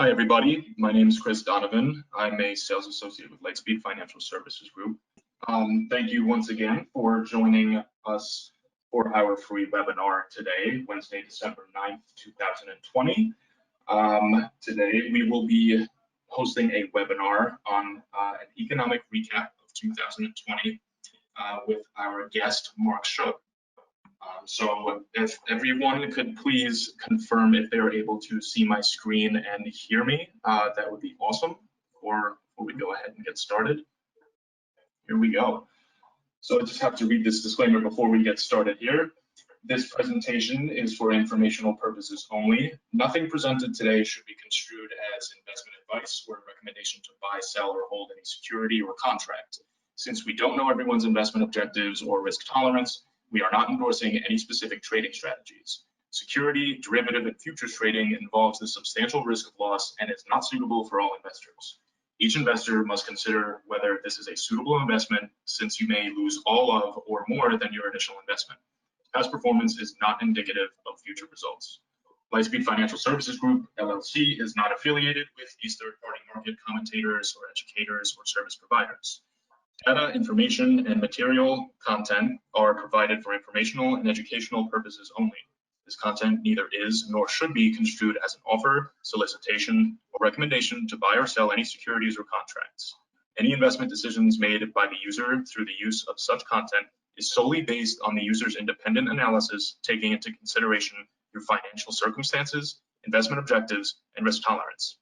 Hi, everybody. My name is Chris Donovan. I'm a sales associate with Lightspeed Financial Services Group. Thank you once again for joining us for our free webinar today, Wednesday, December 9th, 2020. Today, we will be hosting a webinar on an economic recap of 2020 with our guest, Mark Schug. So if everyone could please confirm if they're able to see my screen and hear me, that would be awesome. Before we go ahead and get started. Here we go. So I just have to read this disclaimer before we get started here. This presentation is for informational purposes only. Nothing presented today should be construed as investment advice or a recommendation to buy, sell, or hold any security or contract. Since we don't know everyone's investment objectives or risk tolerance, we are not endorsing any specific trading strategies. Security, derivative, and futures trading involves the substantial risk of loss and is not suitable for all investors. Each investor must consider whether this is a suitable investment, since you may lose all of or more than your initial investment. Past performance is not indicative of future results. Lightspeed Financial Services Group, LLC, is not affiliated with these third-party market commentators or educators or service providers. Data, information, and material content are provided for informational and educational purposes only. This content neither is nor should be construed as an offer, solicitation, or recommendation to buy or sell any securities or contracts. Any investment decisions made by the user through the use of such content is solely based on the user's independent analysis, taking into consideration your financial circumstances, investment objectives, and risk tolerance.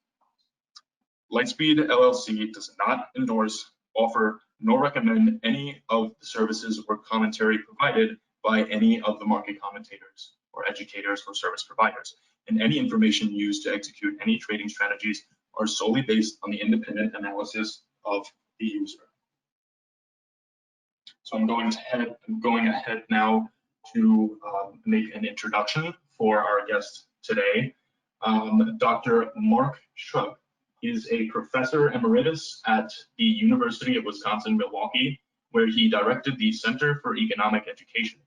Lightspeed LLC does not endorse, offer, nor recommend any of the services or commentary provided by any of the market commentators or educators or service providers, and any information used to execute any trading strategies are solely based on the independent analysis of the user. So I'm going ahead now to make an introduction for our guest today, Dr. Mark Schug. He is a Professor Emeritus at the University of Wisconsin-Milwaukee, where he directed the Center for Economic Education.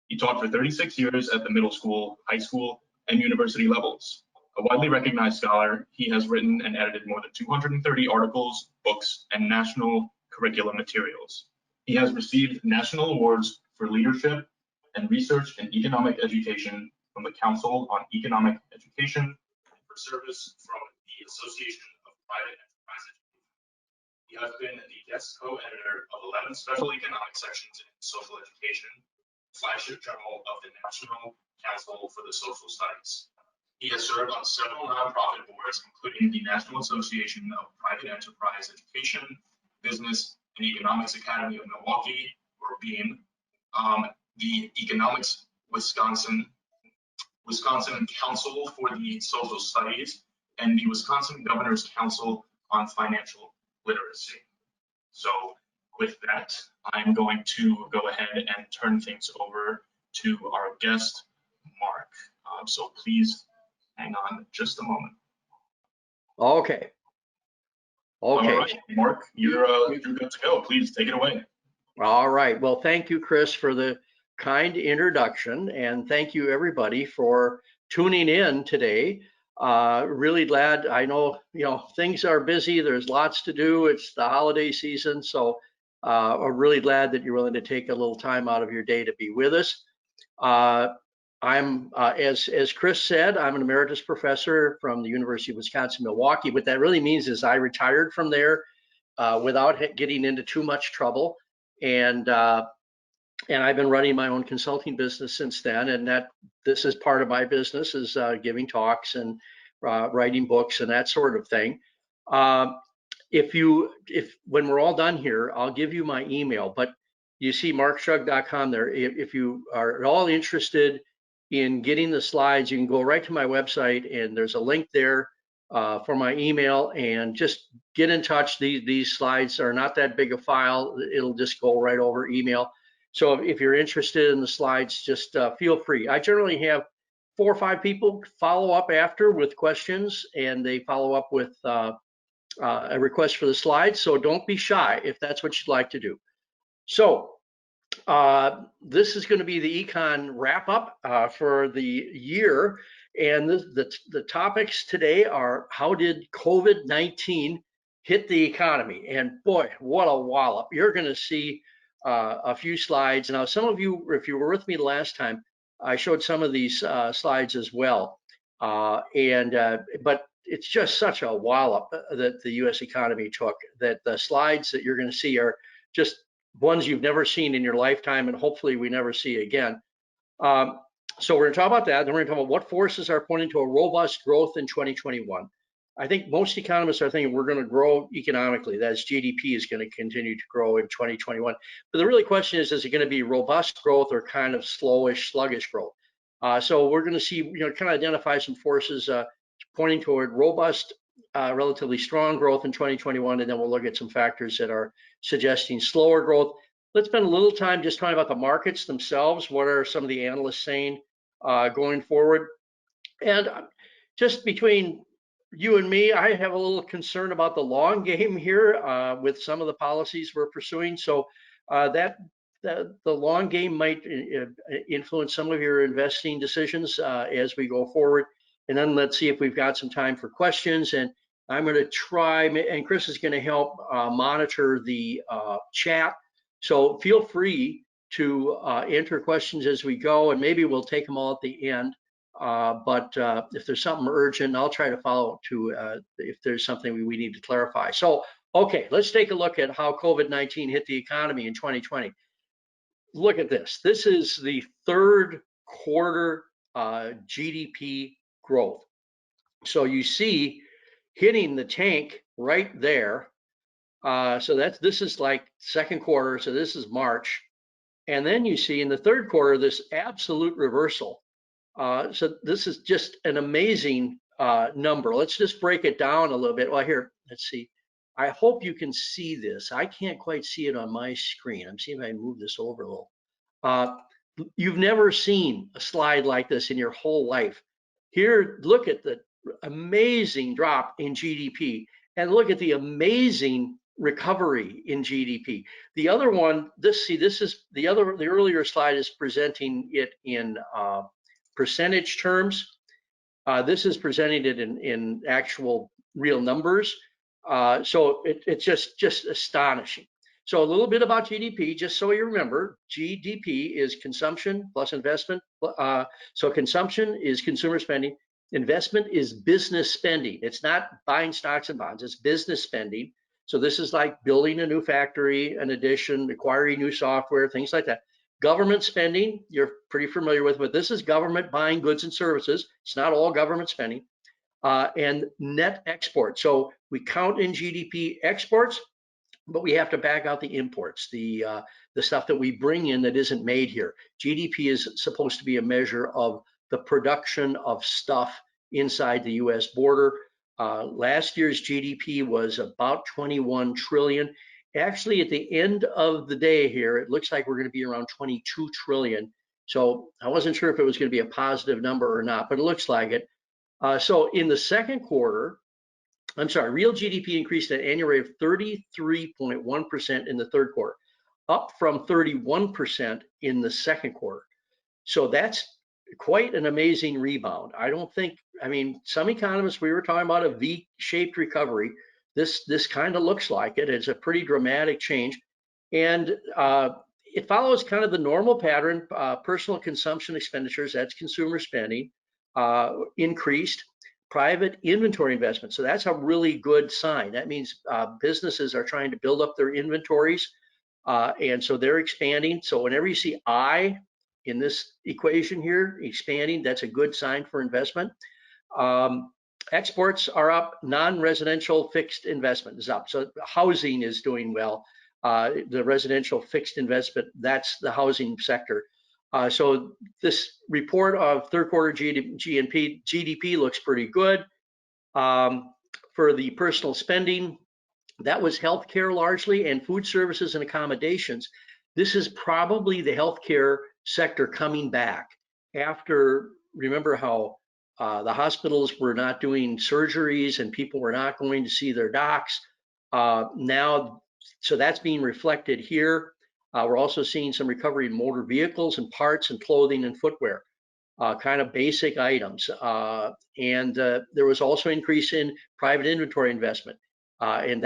He taught for 36 years at the middle school, high school, and university levels. A widely recognized scholar, he has written and edited more than 230 articles, books, and national curriculum materials. He has received national awards for leadership and research in economic education from the Council on Economic Education and for service from the Association of Private Enterprise Education. He has been the guest co-editor of 11 special economic sections in social education, flagship journal of the National Council for the Social Studies. He has served on several nonprofit boards, including the National Association of Private Enterprise Education, Business and Economics Academy of Milwaukee, or BEAM, the Economics Wisconsin Council for the Social Studies, and the Wisconsin Governor's Council on Financial Literacy. So with that, I'm going to go ahead and turn things over to our guest, Mark. So please hang on just a moment. Okay. All right, Mark, you're good to go. Please take it away. All right. Well, thank you, Chris, for the kind introduction, and thank you, everybody, for tuning in today. Really glad. I know, things are busy. There's lots to do. It's the holiday season, so I'm really glad that you're willing to take a little time out of your day to be with us. I'm, as Chris said, I'm an emeritus professor from the University of Wisconsin-Milwaukee. What that really means is I retired from there without getting into too much trouble, and I've been running my own consulting business since then. And this is part of my business, is giving talks and writing books and that sort of thing. When we're all done here, I'll give you my email. But you see markschug.com there. If you are at all interested in getting the slides, you can go right to my website, and there's a link there for my email, and just get in touch. These slides are not that big a file. It'll just go right over email. So if you're interested in the slides, just feel free. I generally have 4 or 5 people follow up after with questions, and they follow up with a request for the slides. So don't be shy if that's what you'd like to do. So This is going to be the econ wrap up for the year. And the topics today are, how did COVID-19 hit the economy? And boy, what a wallop. You're going to see a few slides. Now, some of you, if you were with me the last time, I showed some of these slides as well. But it's just such a wallop that the US economy took, that the slides that you're going to see are just ones you've never seen in your lifetime, and hopefully we never see again. So we're going to talk about that. Then we're going to talk about what forces are pointing to a robust growth in 2021. I think most economists are thinking we're going to grow economically. That is, GDP is going to continue to grow in 2021. But the really question is it going to be robust growth or kind of slowish, sluggish growth? So we're going to see, kind of identify some forces pointing toward robust, relatively strong growth in 2021, and then we'll look at some factors that are suggesting slower growth. Let's spend a little time just talking about the markets themselves. What are some of the analysts saying going forward? And just between you and me, I have a little concern about the long game here with some of the policies we're pursuing. So the long game might influence some of your investing decisions as we go forward. And then let's see if we've got some time for questions. And I'm going to try, and Chris is going to help monitor the chat. So feel free to enter questions as we go, and maybe we'll take them all at the end. But if there's something urgent, I'll try to follow to if there's something we need to clarify. So, okay, let's take a look at how COVID-19 hit the economy in 2020. Look at this. This is the third quarter GDP growth. So you see hitting the tank right there. So this is like second quarter. So this is March. And then you see in the third quarter, this absolute reversal. So this is just an amazing number. Let's just break it down a little bit. Well, here, let's see. I hope you can see this. I can't quite see it on my screen. I'm seeing if I can move this over a little. You've never seen a slide like this in your whole life. Here, look at the amazing drop in GDP, and look at the amazing recovery in GDP. The other one, this is the earlier slide is presenting it in percentage terms. This is presenting it in actual real numbers. So it's just astonishing. So a little bit about GDP, just so you remember, GDP is consumption plus investment. So consumption is consumer spending. Investment is business spending. It's not buying stocks and bonds, it's business spending. So this is like building a new factory, an addition, acquiring new software, things like that. Government spending, you're pretty familiar with, but this is government buying goods and services. It's not all government spending. And net export. So we count in GDP exports, but we have to back out the imports, the stuff that we bring in that isn't made here. GDP is supposed to be a measure of the production of stuff inside the US border. Last year's GDP was about 21 trillion. Actually, at the end of the day here, it looks like we're going to be around 22 trillion. So I wasn't sure if it was going to be a positive number or not, but it looks like it. So in the second quarter, real GDP increased at an annual rate of 33.1% in the third quarter, up from 31% in the second quarter. So that's quite an amazing rebound. Some economists, we were talking about a V-shaped recovery. This kind of looks like it. It's a pretty dramatic change. And it follows kind of the normal pattern. Personal consumption expenditures, that's consumer spending, increased. Private inventory investment. So that's a really good sign. That means businesses are trying to build up their inventories. And so they're expanding. So whenever you see I in this equation here, expanding, that's a good sign for investment. Exports are up. Non-residential fixed investment is up. So housing is doing well. The residential fixed investment, that's the housing sector. So this report of third quarter GDP looks pretty good. For the personal spending, that was healthcare largely, and food services and accommodations. This is probably the healthcare sector coming back after, remember how the hospitals were not doing surgeries and people were not going to see their docs. Now, so that's being reflected here. We're also seeing some recovery in motor vehicles and parts and clothing and footwear, kind of basic items. And there was also increase in private inventory investment. And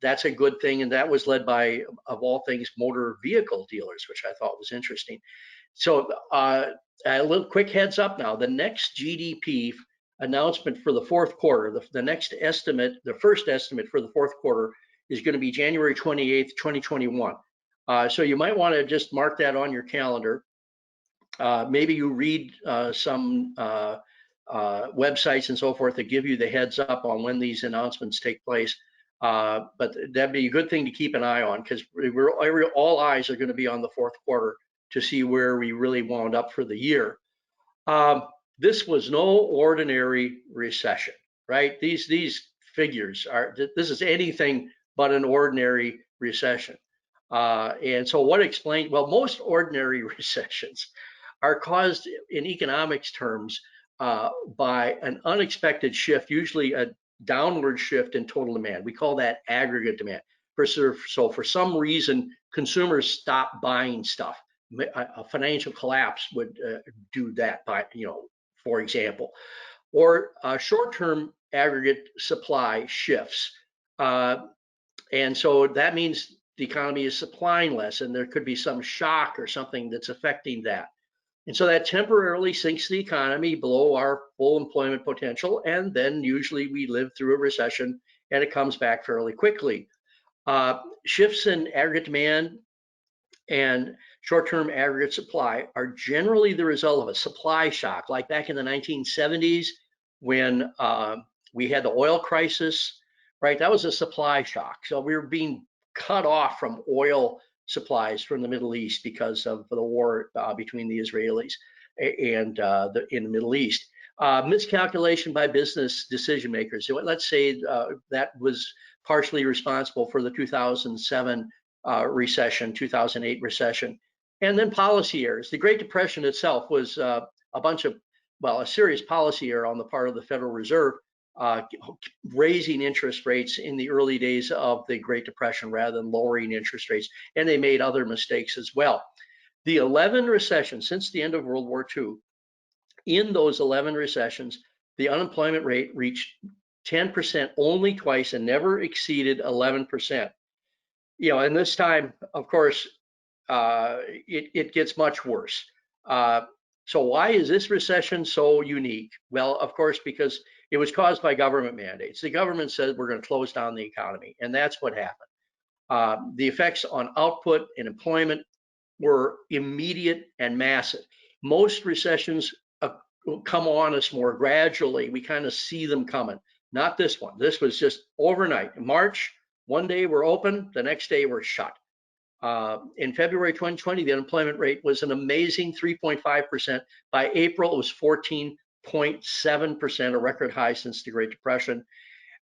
that's a good thing. And that was led by, of all things, motor vehicle dealers, which I thought was interesting. So a little quick heads up now, the next GDP announcement for the fourth quarter, the next estimate, the first estimate for the fourth quarter is going to be January 28th, 2021. So you might want to just mark that on your calendar. Maybe you read some websites and so forth that give you the heads up on when these announcements take place. But that'd be a good thing to keep an eye on, because all eyes are going to be on the fourth quarter to see where we really wound up for the year. This was no ordinary recession, right? These figures this is anything but an ordinary recession. And so what explained, well, most ordinary recessions are caused in economics terms by an unexpected shift, usually a downward shift in total demand. We call that aggregate demand. So for some reason, consumers stop buying stuff. A financial collapse would do that, for example, or short-term aggregate supply shifts. And so that means the economy is supplying less, and there could be some shock or something that's affecting that. And so that temporarily sinks the economy below our full employment potential, and then usually we live through a recession and it comes back fairly quickly. Shifts in aggregate demand and short-term aggregate supply are generally the result of a supply shock, like back in the 1970s when we had the oil crisis, right? That was a supply shock. So we were being cut off from oil supplies from the Middle East because of the war between the Israelis and in the Middle East. Miscalculation by business decision makers. So let's say that was partially responsible for the 2007 recession, 2008 recession. And then policy errors. The Great Depression itself was a serious policy error on the part of the Federal Reserve, raising interest rates in the early days of the Great Depression rather than lowering interest rates. And they made other mistakes as well. The 11 recessions since the end of World War II, in those 11 recessions, the unemployment rate reached 10% only twice and never exceeded 11%. And this time, of course, it gets much worse. So why is this recession so unique? Well, of course, because it was caused by government mandates. The government said we're going to close down the economy, and that's what happened. The effects on output and employment were immediate and massive. Most recessions come on us more gradually. We kind of see them coming. Not this one. This was just overnight. In March, one day we're open, the next day we're shut. In February 2020, the unemployment rate was an amazing 3.5%. By April, it was 14.7%, a record high since the Great Depression.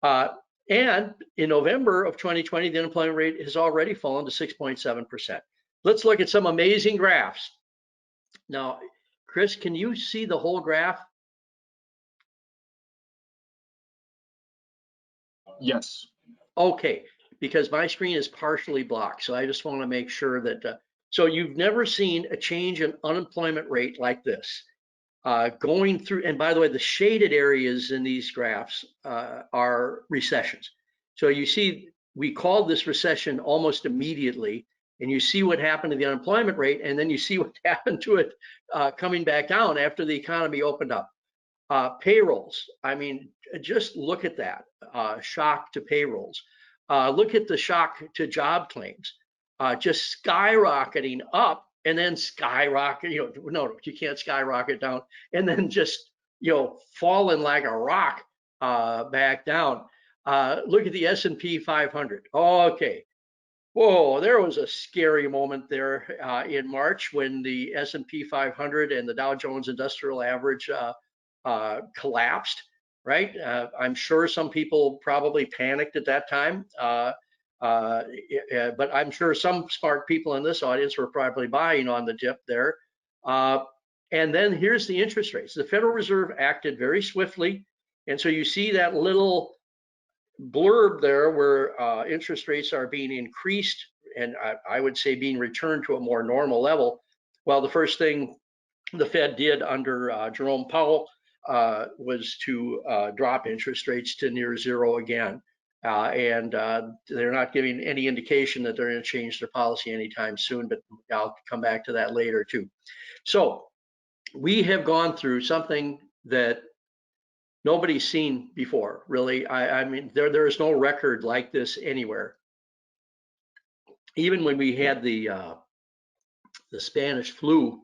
And in November of 2020, the unemployment rate has already fallen to 6.7%. Let's look at some amazing graphs. Now, Chris, can you see the whole graph? Yes. Okay, because my screen is partially blocked. So I just want to make sure that, so you've never seen a change in unemployment rate like this. Going through, and by the way, the shaded areas in these graphs are recessions. So you see, we called this recession almost immediately, and you see what happened to the unemployment rate, and then you see what happened to it coming back down after the economy opened up. Payrolls, I mean, just look at that, shock to payrolls. Look at the shock to job claims, just skyrocketing up and then skyrocket, no, you can't skyrocket down, and then just, falling like a rock back down. Look at the S&P 500. Okay. Whoa, there was a scary moment there in March when the S&P 500 and the Dow Jones Industrial Average collapsed, right? I'm sure some people probably panicked at that time, but I'm sure some smart people in this audience were probably buying on the dip there. And then here's the interest rates. The Federal Reserve acted very swiftly, and so you see that little blurb there where interest rates are being increased and I would say being returned to a more normal level. Well, the first thing the Fed did under Jerome Powell was to drop interest rates to near zero again. And they're not giving any indication that they're going to change their policy anytime soon, but I'll come back to that later too. So we have gone through something that nobody's seen before, really. I mean, there is no record like this anywhere. Even when we had the Spanish flu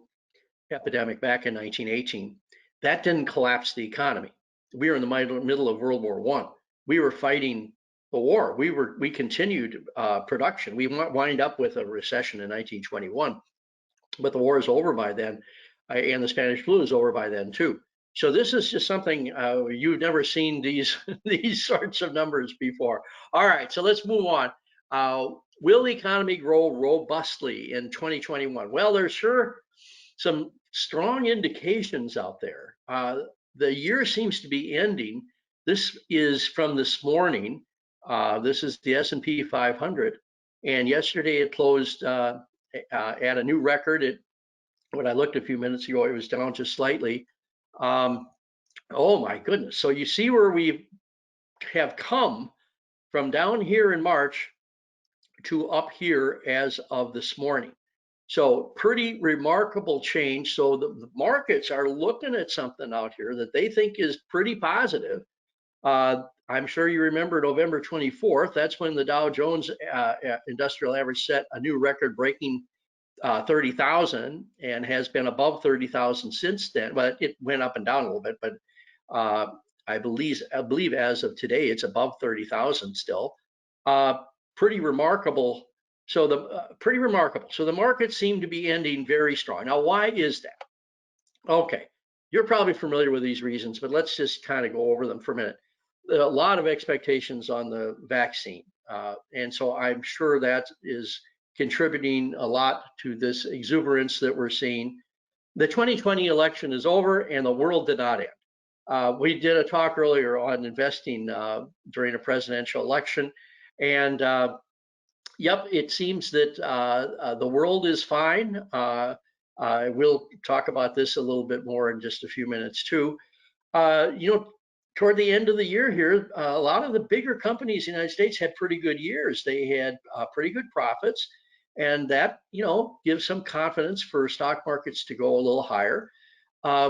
epidemic back in 1918, that didn't collapse the economy. We were in the middle of World War I. We were fighting the war. We continued production. We wind up with a recession in 1921, but the war is over by then, and the Spanish flu is over by then too. So this is just something you've never seen these these sorts of numbers before. All right, so let's move on. Will the economy grow robustly in 2021? Well, there's sure some strong indications out there. The year seems to be ending. This is from this morning. This is the S&P 500, and yesterday it closed at a new record. When I looked a few minutes ago, it was down just slightly. Oh my goodness! So you see where we have come from down here in March to up here as of this morning. So pretty remarkable change. So the markets are looking at something out here that they think is pretty positive. I'm sure you remember November 24th. That's when the Dow Jones Industrial Average set a new record-breaking 30,000 and has been above 30,000 since then. Well, it went up and down a little bit, but I believe as of today it's above 30,000 still. Pretty remarkable. So pretty remarkable. So the markets seem to be ending very strong. Now, why is that? Okay, you're probably familiar with these reasons, but let's just kind of go over them for a minute. A lot of expectations on the vaccine, and so I'm sure that is contributing a lot to this exuberance that we're seeing. The 2020 election is over, and the world did not end. We did a talk earlier on investing during a presidential election, and yep, it seems that the world is fine. We'll talk about this a little bit more in just a few minutes too. Toward the end of the year here, a lot of the bigger companies in the United States had pretty good years. They had pretty good profits, and that gives some confidence for stock markets to go a little higher.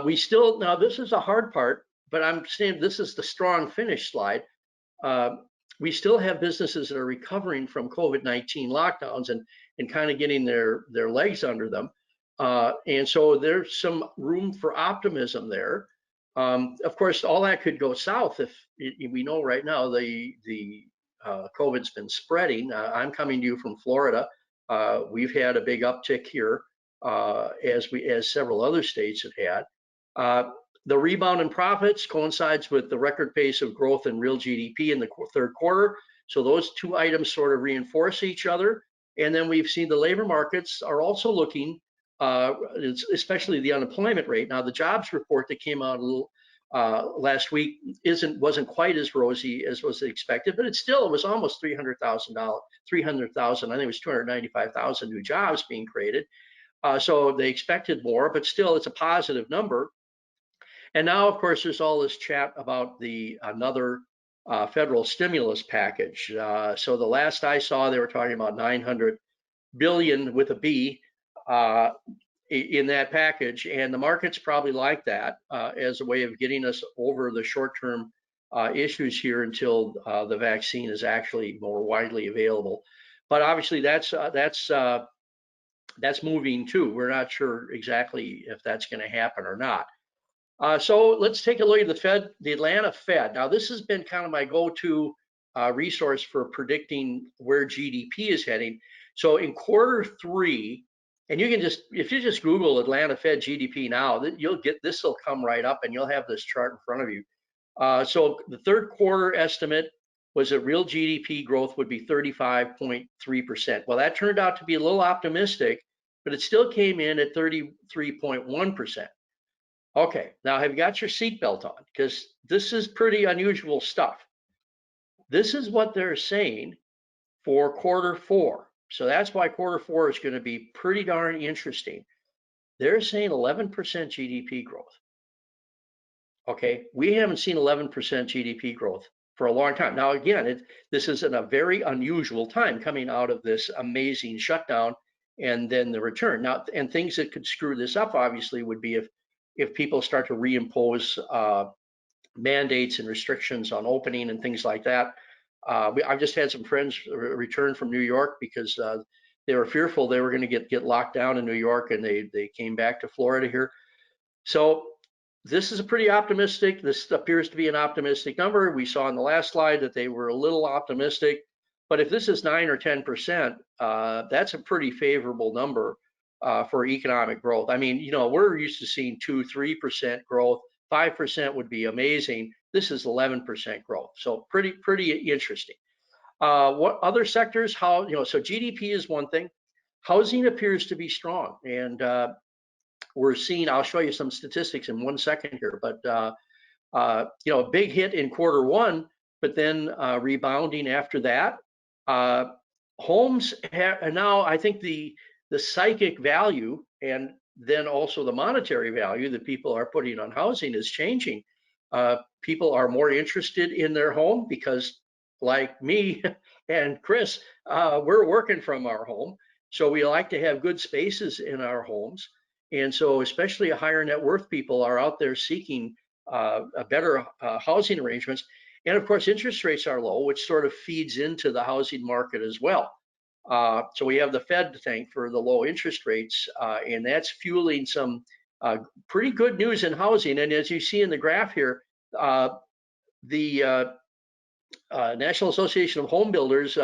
We still, now this is a hard part, but I'm saying this is the strong finish slide. We still have businesses that are recovering from COVID-19 lockdowns and kind of getting their legs under them. And so there's some room for optimism there. Of course, all that could go south if we know right now the COVID's been spreading. I'm coming to you from Florida. We've had a big uptick here, as several other states have had. The rebound in profits coincides with the record pace of growth in real GDP in the third quarter. So those two items sort of reinforce each other. And then we've seen the labor markets are also looking, especially the unemployment rate. Now, the jobs report that came out a little last week wasn't quite as rosy as was expected, but it was almost 300,000. I think it was 295,000 new jobs being created. So they expected more, but still it's a positive number. And now, of course, there's all this chat about another federal stimulus package. So the last I saw, they were talking about 900 billion with a B in that package, and the markets probably like that as a way of getting us over the short-term issues here until the vaccine is actually more widely available. But obviously, that's moving too. We're not sure exactly if that's going to happen or not. So let's take a look at the Atlanta Fed. Now, this has been kind of my go-to resource for predicting where GDP is heading. So in quarter three, and you can if you just Google Atlanta Fed GDP now, this will come right up, and you'll have this chart in front of you. So the third quarter estimate was that real GDP growth would be 35.3%. Well, that turned out to be a little optimistic, but it still came in at 33.1%. Okay, now have you got your seatbelt on? Because this is pretty unusual stuff. This is what they're saying for quarter four. So that's why quarter 4 is going to be pretty darn interesting. They're saying 11% GDP growth. Okay, we haven't seen 11% GDP growth for a long time. Now, again, this is in a very unusual time coming out of this amazing shutdown and then the return. Now, and things that could screw this up, obviously, would be if people start to reimpose mandates and restrictions on opening and things like that. I've just had some friends return from New York because they were fearful they were going to get locked down in New York, and they came back to Florida here. So this is a pretty optimistic. This appears to be an optimistic number. We saw in the last slide that they were a little optimistic, but if this is 9 or 10%, that's a pretty favorable number for economic growth. I mean, we're used to seeing 2-3% growth. 5% would be amazing. This is 11% growth, so pretty interesting. What other sectors? So GDP is one thing. Housing appears to be strong, and we're seeing. I'll show you some statistics in 1 second here, but a big hit in quarter 1, but then rebounding after that. Homes have now, I think the psychic value and then also the monetary value that people are putting on housing is changing. People are more interested in their home because, like me and Chris, we're working from our home. So we like to have good spaces in our homes. And so especially higher net worth people are out there seeking a better housing arrangements. And of course, interest rates are low, which sort of feeds into the housing market as well. So we have the Fed to thank for the low interest rates, and that's fueling some pretty good news in housing. And as you see in the graph here, the National Association of Home Builders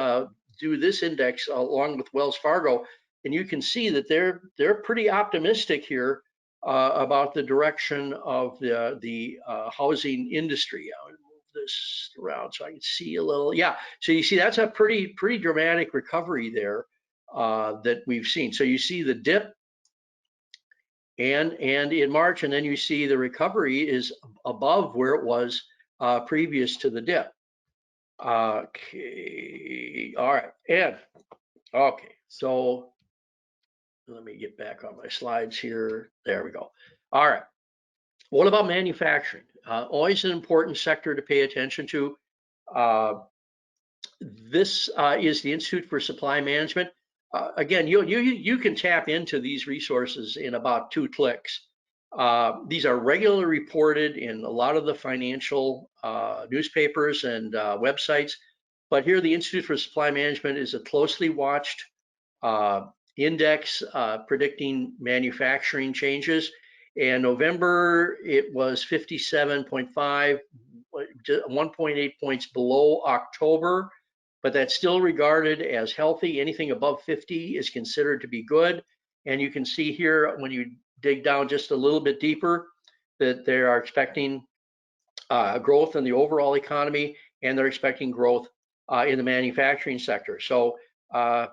do this index along with Wells Fargo, and you can see that they're pretty optimistic here about the direction of the housing industry. I'll move this around so I can see a little. Yeah, so you see that's a pretty dramatic recovery there that we've seen. So you see the dip and in March, and then you see the recovery is above where it was previous to the dip. Okay, all right, and okay, so let me get back on my slides here. There we go. All right, what about manufacturing? Always an important sector to pay attention to. This is the Institute for Supply Management. Again, you can tap into these resources in about 2 clicks. These are regularly reported in a lot of the financial newspapers and websites. But here, the Institute for Supply Management is a closely watched index predicting manufacturing changes. And November, it was 57.5, 1.8 points below October, but that's still regarded as healthy. Anything above 50 is considered to be good. And you can see here, when you dig down just a little bit deeper, that they are expecting growth in the overall economy, and they're expecting growth in the manufacturing sector. So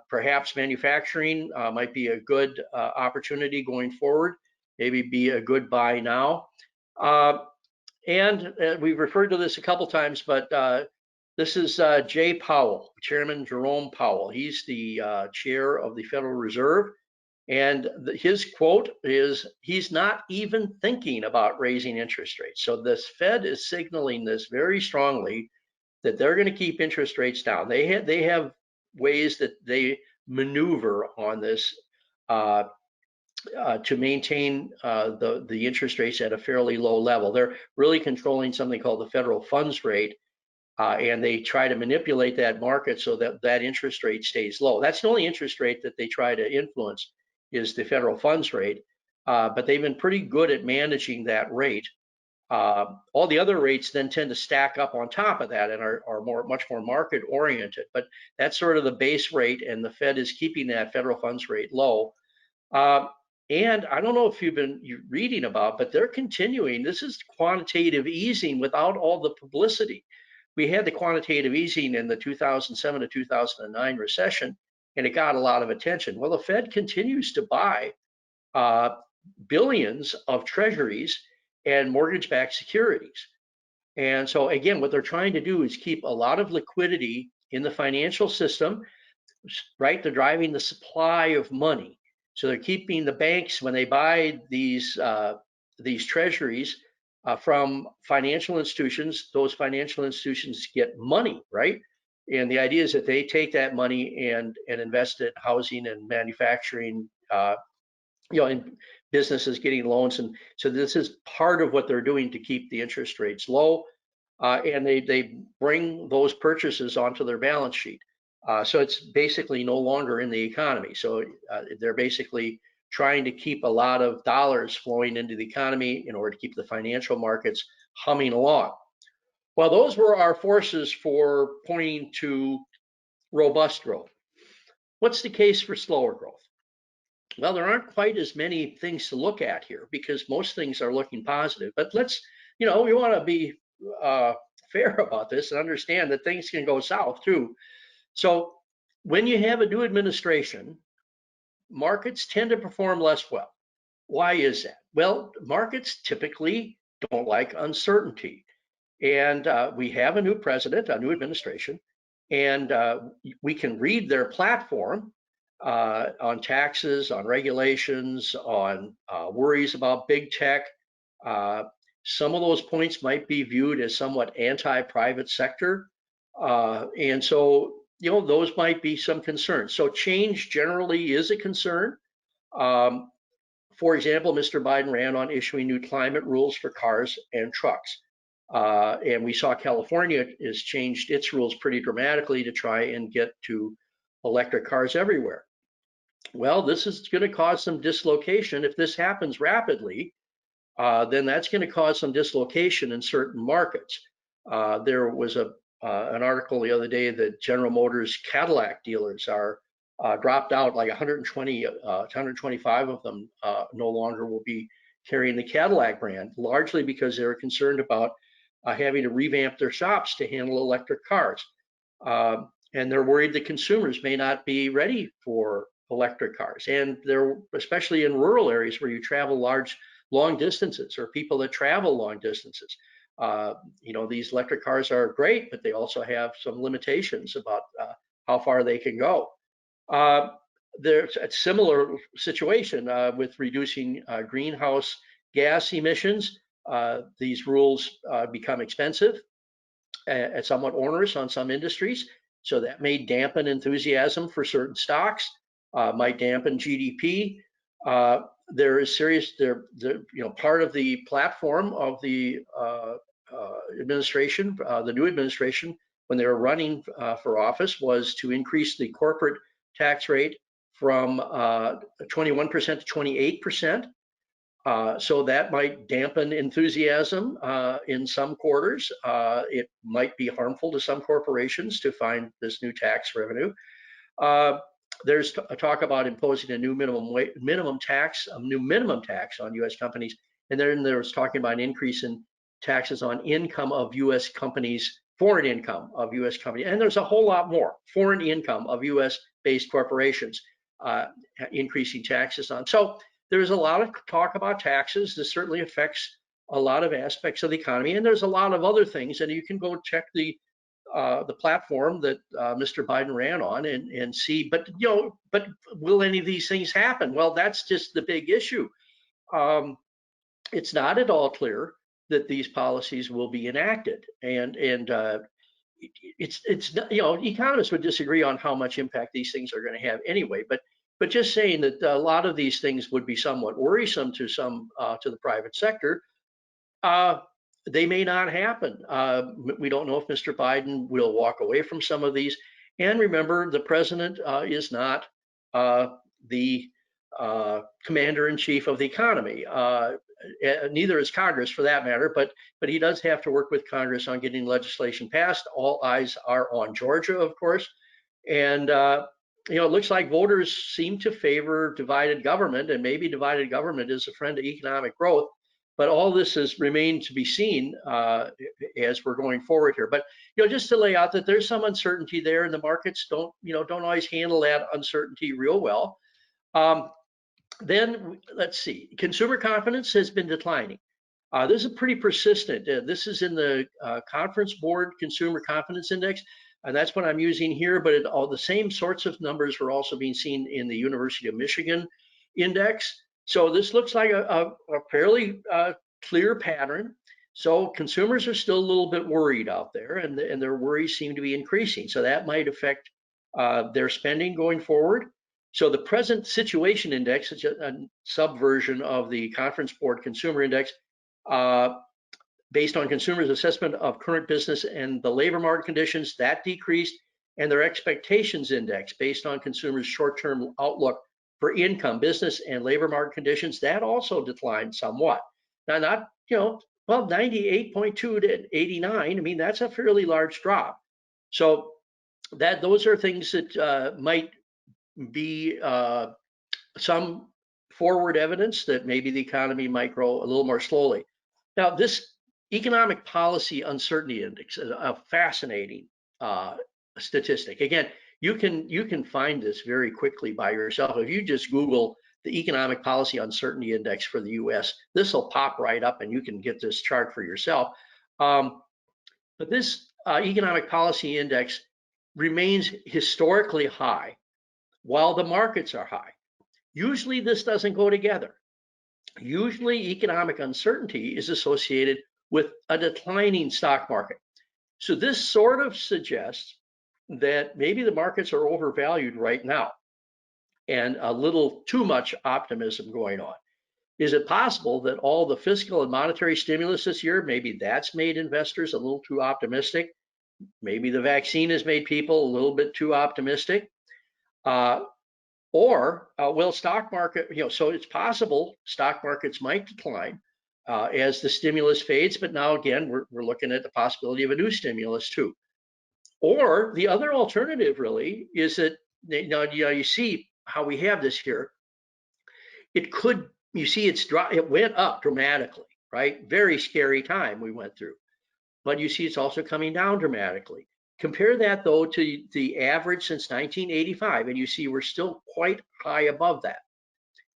perhaps manufacturing might be a good opportunity going forward, maybe be a good buy now. And we've referred to this a couple times, but this is Jay Powell, Chairman Jerome Powell. He's the chair of the Federal Reserve. And his quote is, he's not even thinking about raising interest rates. So this Fed is signaling this very strongly, that they're going to keep interest rates down. They have ways that they maneuver on this to maintain the interest rates at a fairly low level. They're really controlling something called the federal funds rate, and they try to manipulate that market so that that interest rate stays low. That's the only interest rate that they try to influence, is the federal funds rate, but they've been pretty good at managing that rate. All the other rates then tend to stack up on top of that and are much more market oriented, but that's sort of the base rate, and the Fed is keeping that federal funds rate low. And I don't know if you've been reading about, but they're continuing. This is quantitative easing without all the publicity. We had the quantitative easing in the 2007 to 2009 recession, and it got a lot of attention. Well, the Fed continues to buy billions of treasuries and mortgage-backed securities. And so again, what they're trying to do is keep a lot of liquidity in the financial system. right? They're driving the supply of money. So they're keeping the banks, when they buy these treasuries from financial institutions, those financial institutions get money, right? And the idea is that they take that money and invest it in housing and manufacturing, in businesses getting loans. And so this is part of what they're doing to keep the interest rates low. And they bring those purchases onto their balance sheet. So it's basically no longer in the economy. So they're basically trying to keep a lot of dollars flowing into the economy in order to keep the financial markets humming along. Well, those were our forces for pointing to robust growth. What's the case for slower growth? Well, there aren't quite as many things to look at here because most things are looking positive. But let's, we want to be fair about this and understand that things can go south too. So when you have a new administration, markets tend to perform less well. Why is that? Well, markets typically don't like uncertainty. And we have a new president, a new administration, and we can read their platform on taxes, on regulations, on worries about big tech. Some of those points might be viewed as somewhat anti-private sector. And so, those might be some concerns. So change generally is a concern. For example, Mr. Biden ran on issuing new climate rules for cars and trucks. And we saw California has changed its rules pretty dramatically to try and get to electric cars everywhere. Well, this is going to cause some dislocation. If this happens rapidly, then that's going to cause some dislocation in certain markets. There was an article the other day that General Motors Cadillac dealers are dropped out, like 125 of them no longer will be carrying the Cadillac brand, largely because they were concerned about having to revamp their shops to handle electric cars. And they're worried that consumers may not be ready for electric cars. And they're, especially in rural areas where you travel long distances, or people that travel long distances. These electric cars are great, but they also have some limitations about how far they can go. There's a similar situation with reducing greenhouse gas emissions. These rules become expensive and somewhat onerous on some industries. So that may dampen enthusiasm for certain stocks, might dampen GDP. There is part of the platform of the administration, the new administration, when they were running for office, was to increase the corporate tax rate from 21% to 28%. So that might dampen enthusiasm in some quarters. It might be harmful to some corporations to find this new tax revenue. There's a talk about imposing a new minimum tax on U.S. companies, and then there was talking about an increase in taxes on income of U.S. companies, foreign income of U.S. companies, and there's a whole lot more foreign income of U.S.-based corporations increasing taxes on. So there's a lot of talk about taxes. This certainly affects a lot of aspects of the economy, and there's a lot of other things, and you can go check the platform that Mr. Biden ran on and see. But will any of these things happen? Well, that's just the big issue. It's not at all clear that these policies will be enacted, and it's economists would disagree on how much impact these things are going to have anyway. But just saying that a lot of these things would be somewhat worrisome to the private sector. They may not happen. We don't know if Mr. Biden will walk away from some of these. And remember, the president is not the commander-in-chief of the economy. Neither is Congress, for that matter. But he does have to work with Congress on getting legislation passed. All eyes are on Georgia, of course. And it looks like voters seem to favor divided government, and maybe divided government is a friend of economic growth. But all this has remained to be seen as we're going forward here. But just to lay out that there's some uncertainty there, and the markets don't always handle that uncertainty real well. Then let's see, consumer confidence has been declining. This is pretty persistent. This is in the Conference Board Consumer Confidence Index. and that's what I'm using here, but all the same sorts of numbers were also being seen in the University of Michigan index. So this looks like a fairly clear pattern. So consumers are still a little bit worried out there, and their worries seem to be increasing. So that might affect their spending going forward. So the present situation index, is a subversion of the Conference Board Consumer Index, based on consumers' assessment of current business and the labor market conditions, that decreased, and their expectations index based on consumers' short-term outlook for income, business, and labor market conditions, that also declined somewhat. Now, not, well, 98.2 to 89, I mean, that's a fairly large drop. So those are things that might be some forward evidence that maybe the economy might grow a little more slowly. Now, this economic policy uncertainty index is a fascinating statistic. Again, you can find this very quickly by yourself. If you just Google the economic policy uncertainty index for the US, this will pop right up and you can get this chart for yourself. But this economic policy index remains historically high while the markets are high. Usually this doesn't go together. Usually economic uncertainty is associated with a declining stock market. So this sort of suggests that maybe the markets are overvalued right now and a little too much optimism going on. Is it possible that all the fiscal and monetary stimulus this year, maybe that's made investors a little too optimistic? Maybe the vaccine has made people a little bit too optimistic. Will stock market, so it's possible stock markets might decline as the stimulus fades, but now again, we're looking at the possibility of a new stimulus too. Or the other alternative really is that, you see how we have this here. It could, it went up dramatically, right? Very scary time we went through. But you see it's also coming down dramatically. Compare that though to the average since 1985, and you see we're still quite high above that.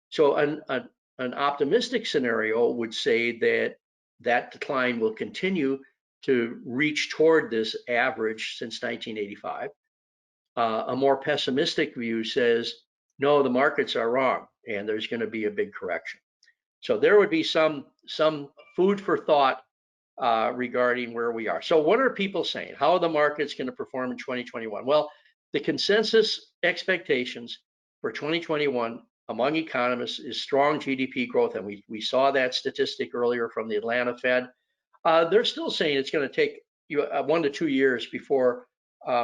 So an optimistic scenario would say that decline will continue to reach toward this average since 1985. A more pessimistic view says, no, the markets are wrong, and there's going to be a big correction. So there would be some food for thought regarding where we are. So what are people saying? How are the markets going to perform in 2021? Well, the consensus expectations for 2021 among economists is strong GDP growth, and we saw that statistic earlier from the Atlanta Fed. They're still saying it's going to take 1 to 2 years before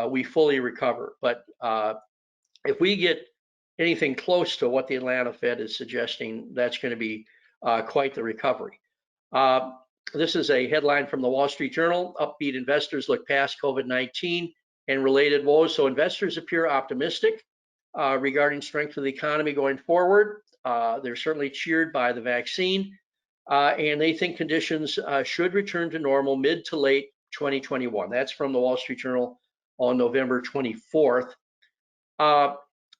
we fully recover. But if we get anything close to what the Atlanta Fed is suggesting, that's going to be quite the recovery. This is a headline from the Wall Street Journal. Upbeat investors look past COVID-19 and related woes. So investors appear optimistic regarding strength of the economy going forward. They're certainly cheered by the vaccine, and they think conditions should return to normal mid to late 2021. That's from the Wall Street Journal on November 24th.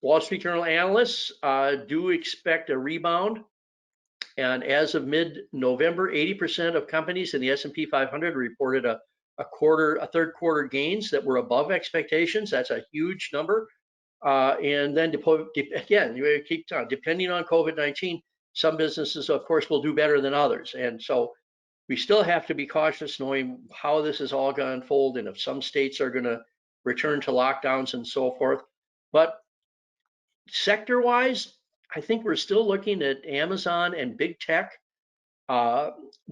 Wall Street Journal analysts do expect a rebound. And as of mid-November, 80% of companies in the S&P 500 reported a third quarter gains that were above expectations. That's a huge number. And then again, you keep on, depending on COVID-19, some businesses, of course, will do better than others. And so we still have to be cautious knowing how this is all going to unfold and if some states are going to return to lockdowns and so forth. But sector-wise, I think we're still looking at Amazon and big tech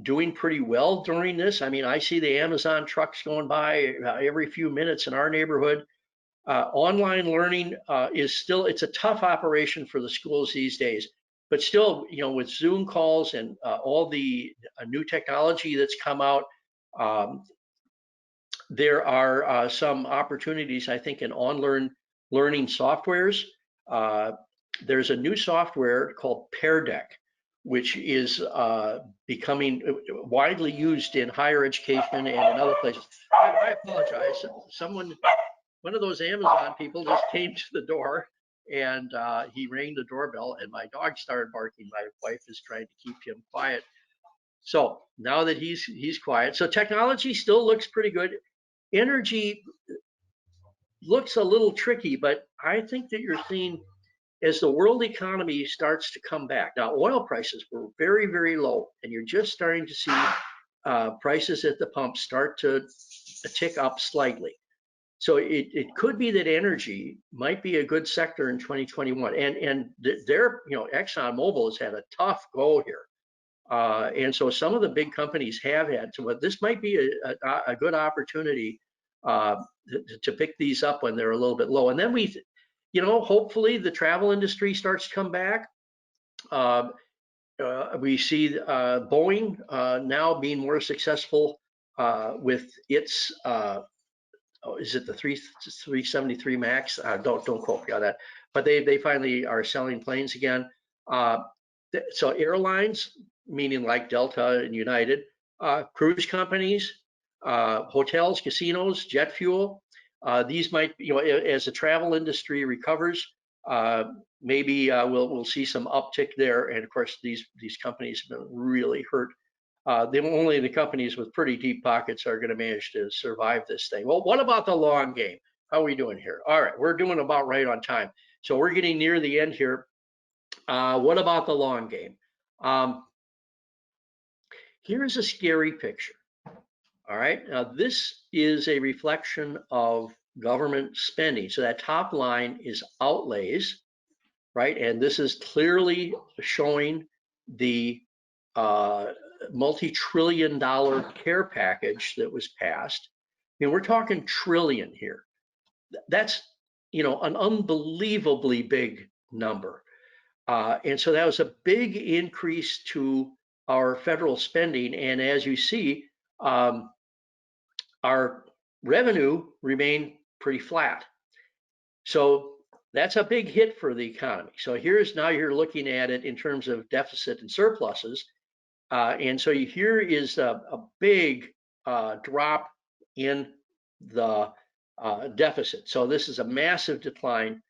doing pretty well during this. I mean, I see the Amazon trucks going by every few minutes in our neighborhood. Online learning is still, it's a tough operation for the schools these days, but still, with Zoom calls and all the new technology that's come out, there are some opportunities, I think, in online learning softwares. There's a new software called Pear Deck, which is becoming widely used in higher education and in other places. I apologize. One of those Amazon people just came to the door and he rang the doorbell and my dog started barking. My wife is trying to keep him quiet. So now that he's quiet, so technology still looks pretty good. Energy, looks a little tricky, but I think that you're seeing as the world economy starts to come back. Now, oil prices were very, very low, and you're just starting to see prices at the pump start to tick up slightly. So it could be that energy might be a good sector in 2021. And they're, ExxonMobil has had a tough go here. And so some of the big companies have had to, but this might be a good opportunity to pick these up when they're a little bit low. And then hopefully the travel industry starts to come back. We see Boeing now being more successful with its, is it the 373 Max? Don't quote me on that. But they finally are selling planes again. So airlines, meaning like Delta and United, cruise companies, hotels, casinos, jet fuel. These might, as the travel industry recovers, maybe we'll see some uptick there. And of course, these companies have been really hurt. Only the companies with pretty deep pockets are going to manage to survive this thing. Well, what about the long game? How are we doing here? All right, we're doing about right on time. So we're getting near the end here. What about the long game? Here's a scary picture. All right, now this is a reflection of government spending. So that top line is outlays, right? And this is clearly showing the multi-trillion-dollar care package that was passed. I mean, we're talking trillion here. That's, an unbelievably big number. And so that was a big increase to our federal spending. And as you see, our revenue remained pretty flat. So that's a big hit for the economy. So now you're looking at it in terms of deficit and surpluses. And so here is a big drop in the deficit. So this is a massive decline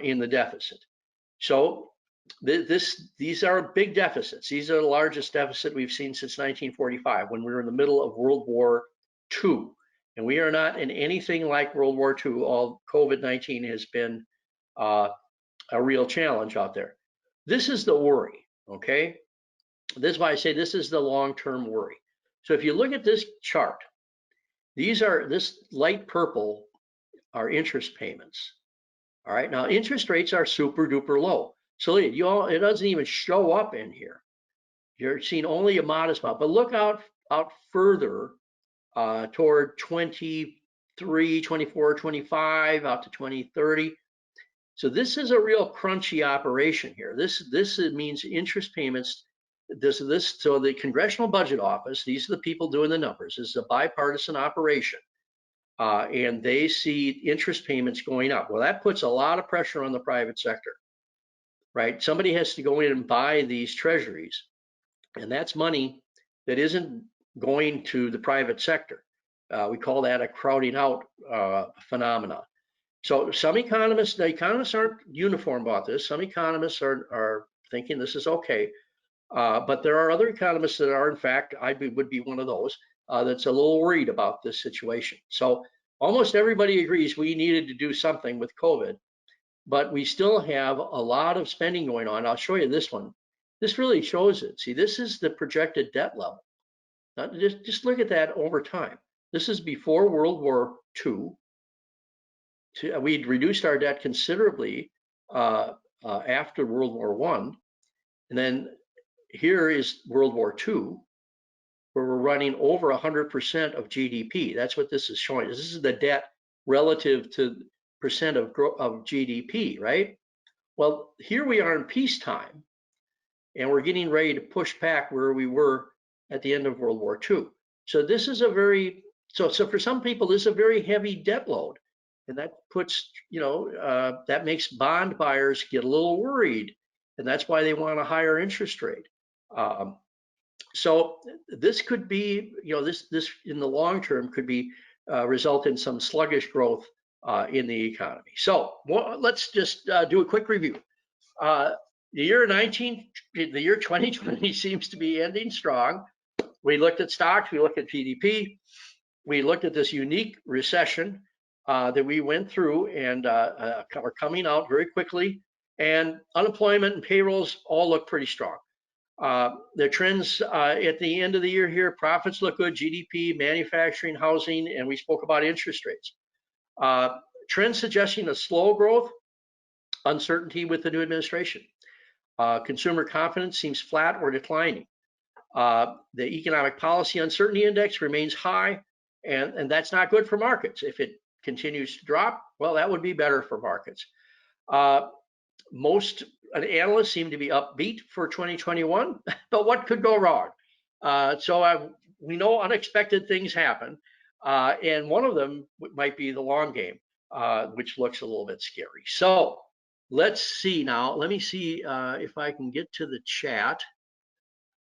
in the deficit. So these are big deficits. These are the largest deficit we've seen since 1945, when we were in the middle of World War II. And we are not in anything like World War II. All COVID-19 has been a real challenge out there. This is the worry, okay? This is why I say this is the long-term worry. So if you look at this chart, this light purple are interest payments. All right, now interest rates are super duper low. So it doesn't even show up in here. You're seeing only a modest amount, but look out further toward 23, 24, 25, out to 2030. So this is a real crunchy operation here. This means interest payments. So the Congressional Budget Office, these are the people doing the numbers. This is a bipartisan operation, and they see interest payments going up. Well, that puts a lot of pressure on the private sector, right? Somebody has to go in and buy these treasuries, and that's money that isn't going to the private sector. We call that a crowding out phenomenon. So the economists aren't uniform about this. Some economists are thinking this is okay. But there are other economists that are, in fact, would be one of those that's a little worried about this situation. So almost everybody agrees we needed to do something with COVID, but we still have a lot of spending going on. I'll show you this one. This really shows it. See, this is the projected debt level. Now, just look at that over time. This is before World War II. We'd reduced our debt considerably after World War I, and then here is World War II, where we're running over 100% of GDP. That's what this is showing. This is the debt relative to percent of GDP, right? Well, here we are in peacetime, and we're getting ready to push back where we were at the end of World War II. So this is so for some people, this is a very heavy debt load. And that puts, that makes bond buyers get a little worried. And that's why they want a higher interest rate. So this could be, this in the long term could be result in some sluggish growth in the economy. So let's just do a quick review. The year 2020 seems to be ending strong. We looked at stocks, we looked at GDP, we looked at this unique recession. that we went through and are coming out very quickly. And unemployment and payrolls all look pretty strong. The trends at the end of the year here, profits look good, GDP, manufacturing, housing, and we spoke about interest rates. Trends suggesting a slow growth, uncertainty with the new administration. Consumer confidence seems flat or declining. The economic policy uncertainty index remains high, and that's not good for markets. If it continues to drop, well, that would be better for markets. Most analysts seem to be upbeat for 2021, but what could go wrong? We know unexpected things happen, and one of them might be the long game, which looks a little bit scary. So let's see now. Let me see if I can get to the chat,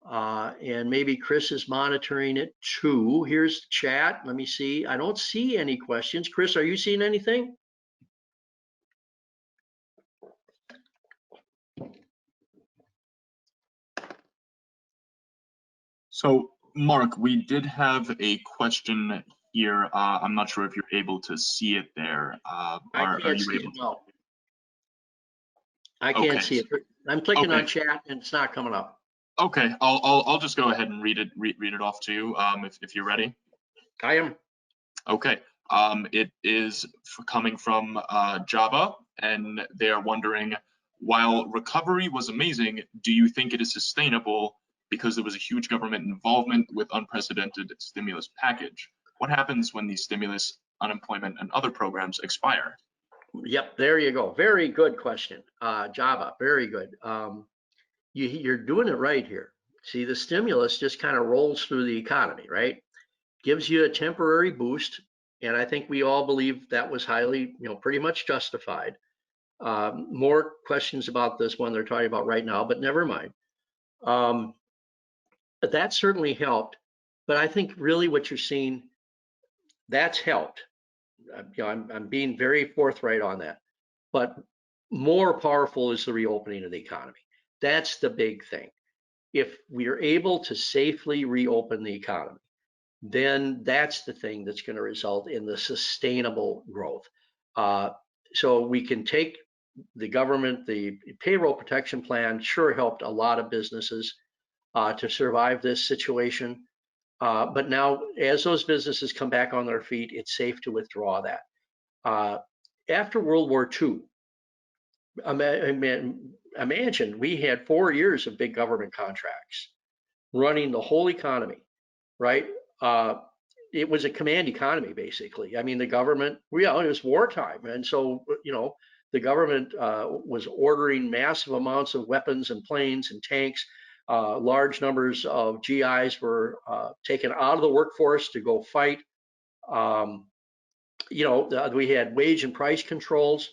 and maybe Chris is monitoring it too. Here's the chat. Let me see. I don't see any questions. Chris, are you seeing anything? So, Mark, we did have a question here. I'm not sure if you're able to see it there. I can't see it. No, I can't see it. I'm clicking on chat and it's not coming up. Okay, I'll just go ahead and read it off to you if you're ready. I am. Okay. It is coming from Java, and they are wondering, while recovery was amazing, do you think it is sustainable because there was a huge government involvement with unprecedented stimulus package? What happens when these stimulus, unemployment, and other programs expire? Yep, there you go. Very good question, Java. Very good. You're doing it right here. See, the stimulus just kind of rolls through the economy, right? Gives you a temporary boost, and I think we all believe that was highly, pretty much justified. More questions about this one they're talking about right now, but never mind. But that certainly helped. But I think really what you're seeing, that's helped. I'm being very forthright on that. But more powerful is the reopening of the economy. That's the big thing. If we are able to safely reopen the economy, then that's the thing that's going to result in the sustainable growth. So we can take the government, the payroll protection plan sure helped a lot of businesses to survive this situation. But now, as those businesses come back on their feet, it's safe to withdraw that. After World War II, imagine we had 4 years of big government contracts running the whole economy, right? It was a command economy, basically. I mean, the government, it was wartime. And so, the government was ordering massive amounts of weapons and planes and tanks. Large numbers of GIs were taken out of the workforce to go fight. We had wage and price controls.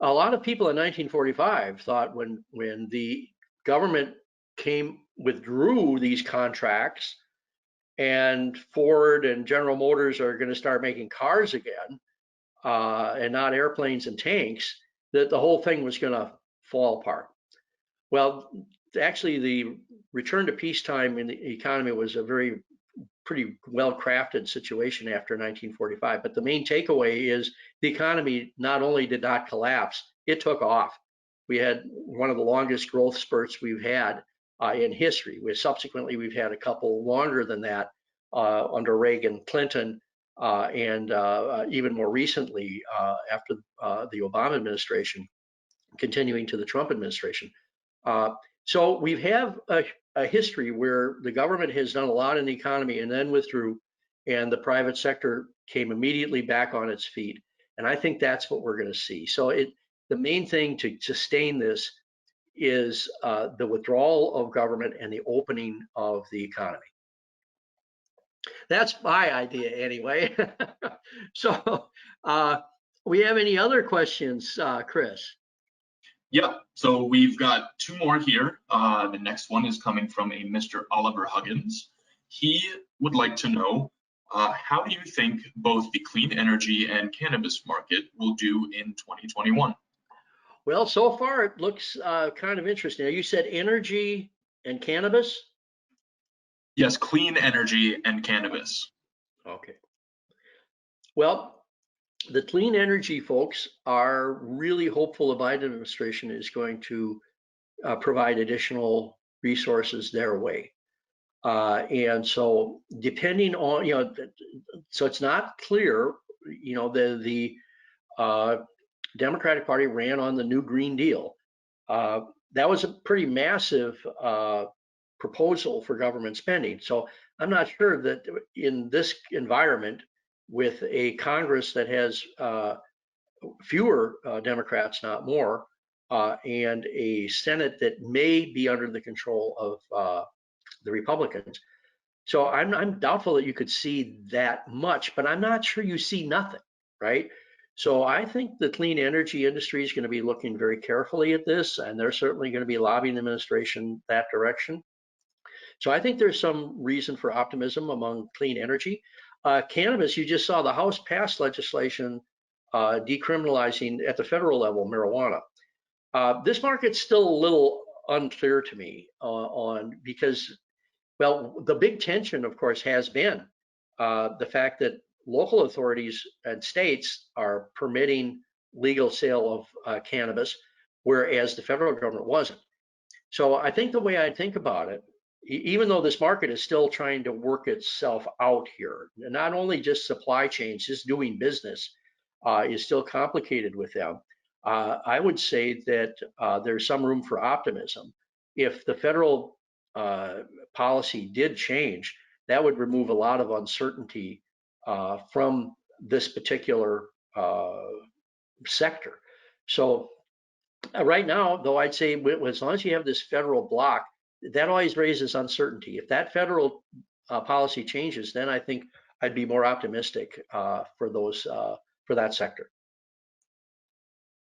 A lot of people in 1945 thought when the government withdrew these contracts and Ford and General Motors are going to start making cars again and not airplanes and tanks, that the whole thing was going to fall apart. Well, actually, the return to peacetime in the economy was a pretty well-crafted situation after 1945. But the main takeaway is the economy not only did not collapse, it took off. We had one of the longest growth spurts we've had in history. Subsequently, we've had a couple longer than that under Reagan, Clinton, and even more recently after the Obama administration, continuing to the Trump administration. So we have a history where the government has done a lot in the economy and then withdrew, and the private sector came immediately back on its feet. And I think that's what we're going to see. So the main thing to sustain this is the withdrawal of government and the opening of the economy. That's my idea anyway. So we have any other questions, Chris? Yeah, so we've got 2 more here. The next one is coming from a Mr. Oliver Huggins. He would like to know, how do you think both the clean energy and cannabis market will do in 2021? Well, so far it looks kind of interesting. You said energy and cannabis? Yes, clean energy and cannabis. Okay. Well, the clean energy folks are really hopeful the Biden administration is going to provide additional resources their way. And so depending on, so it's not clear, the Democratic Party ran on the new Green Deal. That was a pretty massive proposal for government spending. So I'm not sure that in this environment with a Congress that has fewer Democrats, not more, and a Senate that may be under the control of the Republicans. So I'm doubtful that you could see that much, but I'm not sure you see nothing, right? So I think the clean energy industry is going to be looking very carefully at this, and they're certainly going to be lobbying the administration that direction. So I think there's some reason for optimism among clean energy. Cannabis, you just saw the House pass legislation decriminalizing at the federal level marijuana. This market's still a little unclear to me because, well, the big tension, of course, has been the fact that local authorities and states are permitting legal sale of cannabis, whereas the federal government wasn't. So I think the way I think about it, even though this market is still trying to work itself out here, not only just supply chains, just doing business is still complicated with them. I would say that there's some room for optimism. If the federal policy did change, that would remove a lot of uncertainty from this particular sector. So right now, though, I'd say as long as you have this federal block, that always raises uncertainty. If that federal policy changes, then I think I'd be more optimistic for that sector.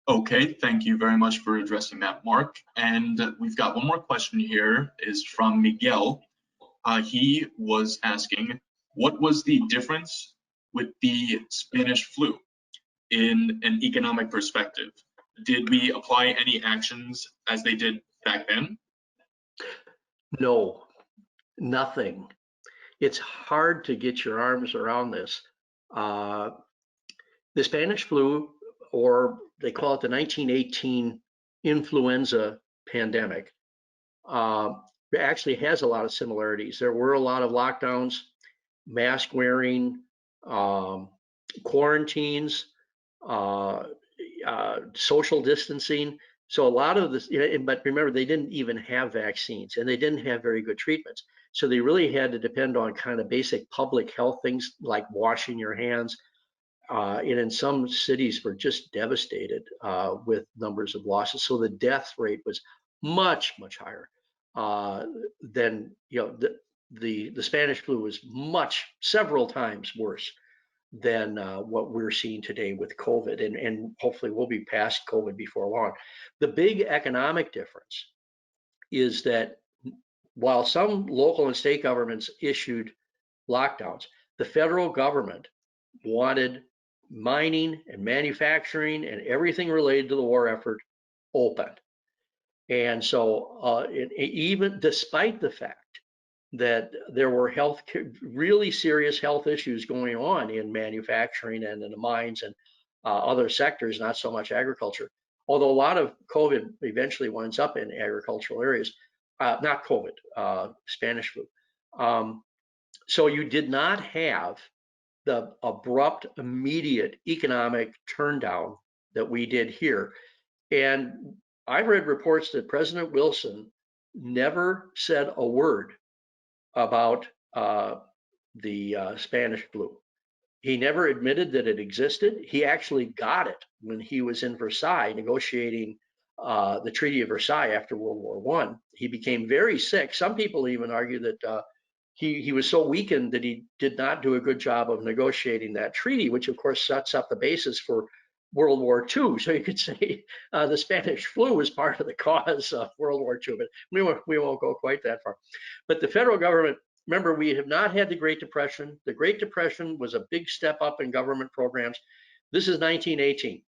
Okay, thank you very much for addressing that, Mark. And we've got one more question here, is from Miguel. He was asking, what was the difference with the Spanish flu in an economic perspective? Did we apply any actions as they did back then? No, nothing. It's hard to get your arms around this. The Spanish flu, or they call it the 1918 influenza pandemic, actually has a lot of similarities. There were a lot of lockdowns, mask wearing, quarantines, social distancing. So a lot of this, but remember, they didn't even have vaccines and they didn't have very good treatments. So they really had to depend on kind of basic public health things like washing your hands. And in some cities were just devastated with numbers of losses. So the death rate was much, much higher than, the Spanish flu was several times worse than what we're seeing today with COVID. And hopefully we'll be past COVID before long. The big economic difference is that while some local and state governments issued lockdowns, the federal government wanted mining and manufacturing and everything related to the war effort open. And so even despite the fact that there were really serious health issues going on in manufacturing and in the mines and other sectors, not so much agriculture, although a lot of COVID eventually winds up in agricultural areas, not COVID, Spanish flu. So you did not have the abrupt, immediate economic turndown that we did here. And I've read reports that President Wilson never said a word about the Spanish flu. He never admitted that it existed. He actually got it when he was in Versailles negotiating the Treaty of Versailles after World War I. He became very sick. Some people even argue that he was so weakened that he did not do a good job of negotiating that treaty, which of course sets up the basis for World War II. So you could say the Spanish flu was part of the cause of World War II, but we won't go quite that far. But the federal government, remember, we have not had the Great Depression. The Great Depression was a big step up in government programs. This is 1918.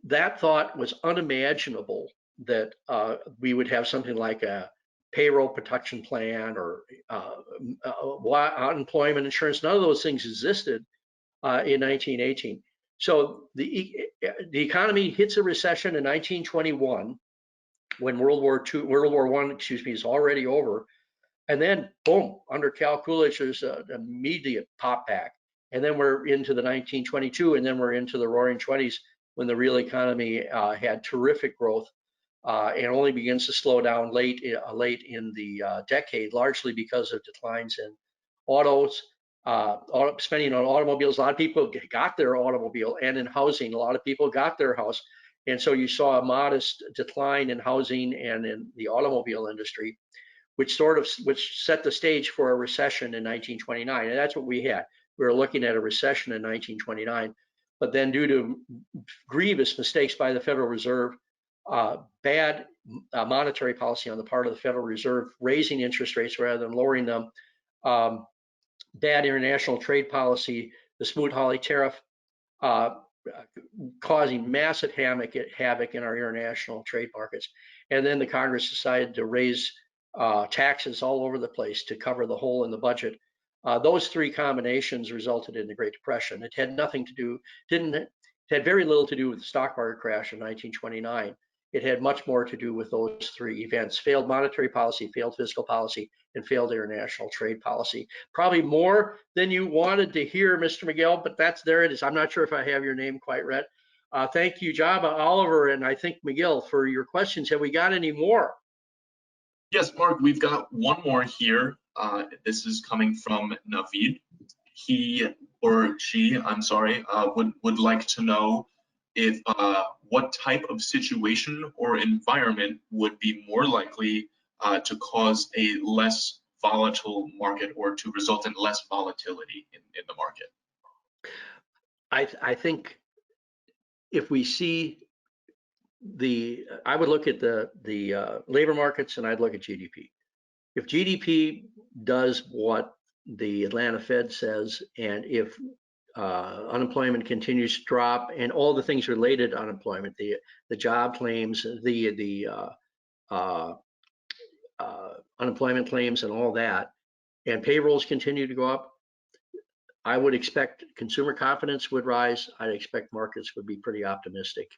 That thought was unimaginable that we would have something like a payroll protection plan or unemployment insurance. None of those things existed in 1918. So the economy hits a recession in 1921 when World War I, excuse me, is already over. And then boom, under Cal Coolidge, there's an immediate pop back. And then we're into the 1922, and then we're into the roaring 20s when the real economy had terrific growth and only begins to slow down late in the decade, largely because of declines in autos, spending on automobiles. A lot of people got their automobile, and in housing, a lot of people got their house. And so you saw a modest decline in housing and in the automobile industry, which set the stage for a recession in 1929. And that's what we had. We were looking at a recession in 1929. But then due to grievous mistakes by the Federal Reserve, bad monetary policy on the part of the Federal Reserve, raising interest rates rather than lowering them, bad international trade policy, the Smoot-Hawley tariff, causing massive havoc in our international trade markets. And then the Congress decided to raise taxes all over the place to cover the hole in the budget. Those three combinations resulted in the Great Depression. It had had very little to do with the stock market crash in 1929. It had much more to do with those three events: failed monetary policy, failed fiscal policy, and failed international trade policy. Probably more than you wanted to hear, Mr. Miguel, but there it is. I'm not sure if I have your name quite right. Thank you, Java, Oliver, and I think Miguel for your questions. Have we got any more? Yes, Mark, we've got one more here. This is coming from Naveed. He or she, I'm sorry, would like to know if what type of situation or environment would be more likely to cause a less volatile market or to result in less volatility in the market. I think if we see I would look at the labor markets, and I'd look at GDP. If GDP does what the Atlanta Fed says, and if unemployment continues to drop, and all the things related to unemployment, the job claims, the unemployment claims, and all that, and payrolls continue to go up, I would expect consumer confidence would rise. I'd expect markets would be pretty optimistic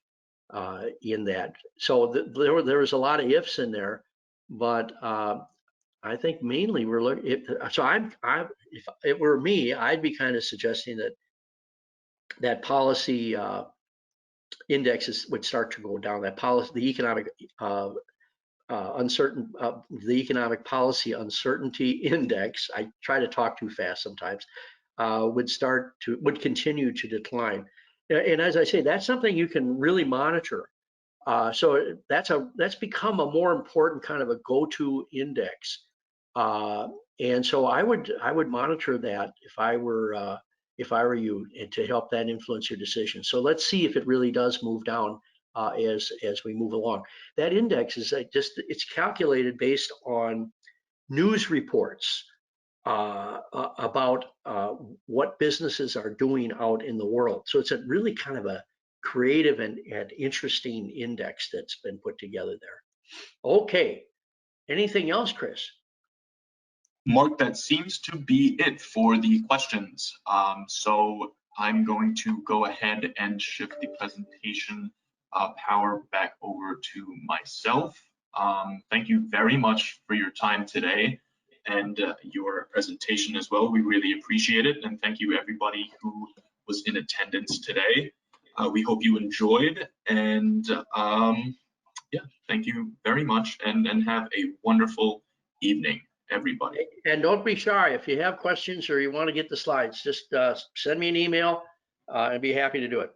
in that. So there was a lot of ifs in there, but I think mainly we're looking. If it were me, I'd be kind of suggesting that policy indexes would start to go down. That policy, the economic the economic policy uncertainty index. I try to talk too fast sometimes. Would continue to decline. And as I say, that's something you can really monitor. So that's become a more important kind of a go-to index. And so I would monitor that if I were you, and to help that influence your decision. So let's see if it really does move down as we move along. That index is it's calculated based on news reports about what businesses are doing out in the world. So it's a really kind of a creative and interesting index that's been put together there. Okay, anything else, Chris? Mark, that seems to be it for the questions. So I'm going to go ahead and shift the presentation power back over to myself. Thank you very much for your time today and your presentation as well. We really appreciate it, and thank you everybody who was in attendance today. We hope you enjoyed, and yeah, thank you very much, and have a wonderful evening, everybody. And don't be shy. If you have questions or you want to get the slides, just send me an email. I'd be happy to do it.